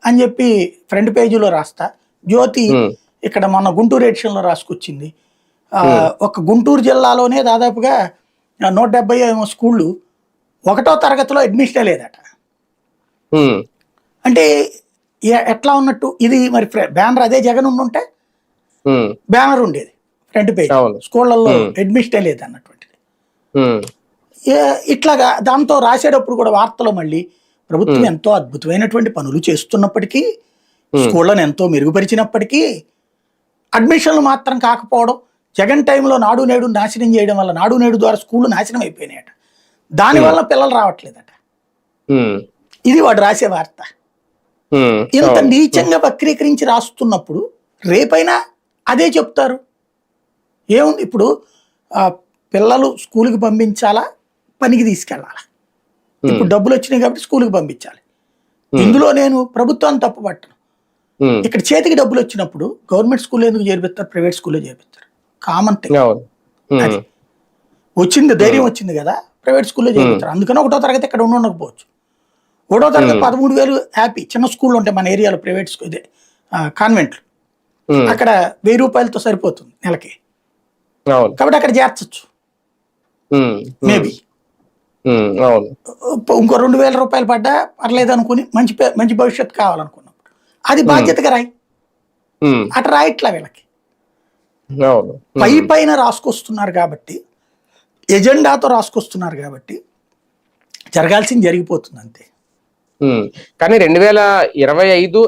అని చెప్పి ఫ్రంట్ పేజీలో రాస్తా. జ్యోతి ఉమ్, ఇక్కడ మన గుంటూరు ఎడిషన్లో రాసుకొచ్చింది. ఉమ్, ఒక గుంటూరు జిల్లాలోనే దాదాపుగా 170 ఏమో స్కూళ్ళు 1వ తరగతిలో అడ్మిషనే లేదట. ఉమ్, అంటే ఎట్లా ఉన్నట్టు ఇది మరి బ్యానర్ అదే జగన్ ఉండుంటే ఉమ్, బ్యానర్ ఉండేది ఫ్రంట్ పేజ్, అవును. స్కూళ్ళల్లో ఉమ్, అడ్మిషనే లేదు అన్నటువంటిది. ఉమ్, ఇట్లాగా దాంతో రాసేటప్పుడు కూడా వార్తలో మళ్ళీ ప్రభుత్వం ఉమ్, ఎంతో అద్భుతమైనటువంటి పనులు చేస్తున్నప్పటికీ, ఉమ్, స్కూళ్ళను ఎంతో మెరుగుపరిచినప్పటికీ అడ్మిషన్లు మాత్రం కాకపోవడం, జగన్ టైంలో నాడు నేడు నాశనం చేయడం వల్ల నాడు నేడు ద్వారా స్కూళ్ళు నాశనం అయిపోయినాయట. దానివల్ల పిల్లలు రావట్లేదట. ఉమ్, ఇది వాడు రాసే వార్త. ఉమ్, ఇంత అవును. నీచంగా వక్రీకరించి రాస్తున్నప్పుడు రేపైనా అదే చెప్తారు. ఏముంది ఇప్పుడు, పిల్లలు స్కూల్కి పంపించాలా, పనికి తీసుకెళ్ళాలా? ఉమ్, ఇప్పుడు డబ్బులు వచ్చినాయి కాబట్టి స్కూల్కి పంపించాలి. ఉమ్, ఇందులో నేను ప్రభుత్వాన్ని తప్పు పట్టను. ఉమ్, ఇక్కడ చేతికి డబ్బులు వచ్చినప్పుడు గవర్నమెంట్ స్కూల్లో ఎందుకు చేర్పిస్తారు, ప్రైవేట్ స్కూల్లో చేర్పిస్తారు? కామన్ థింగ్ అవును. ఉమ్, అది. వచ్చింది, ధైర్యం ఉమ్, వచ్చింది కదా, ప్రైవేట్ స్కూల్లో ఉమ్, చేర్పిస్తారు. అందుకని 1వ తరగతి ఇక్కడ ఉండకపోవచ్చు. 1వ తరగతి ఉమ్, 13,000 హ్యాపీ. చిన్న స్కూళ్ళు ఉంటాయి మన ఏరియాలో, ప్రైవేట్ స్కూల్ ఇదే కాన్వెంట్లు, ఉమ్, అక్కడ 1000 రూపాయలతో సరిపోతుంది నెలకి. అవును. కాబట్టి అక్కడ చేర్చచ్చు ఉమ్, ఉమ్, మేబీ. ఉమ్, అవును. ఇంకో 2,000 రూపాయలు పడ్డా పర్లేదు అనుకుని మంచి భవిష్యత్తు కావాలనుకున్నప్పుడు అది ఉమ్, బాధ్యతగా రాయి. ఉమ్, అటు రాయట్లా వీళ్ళకి. అవును. పైన రాసుకొస్తున్నారు కాబట్టి, ఎజెండాతో రాసుకొస్తున్నారు కాబట్టి జరగాల్సింది జరిగిపోతుంది అంతే. కానీ 2025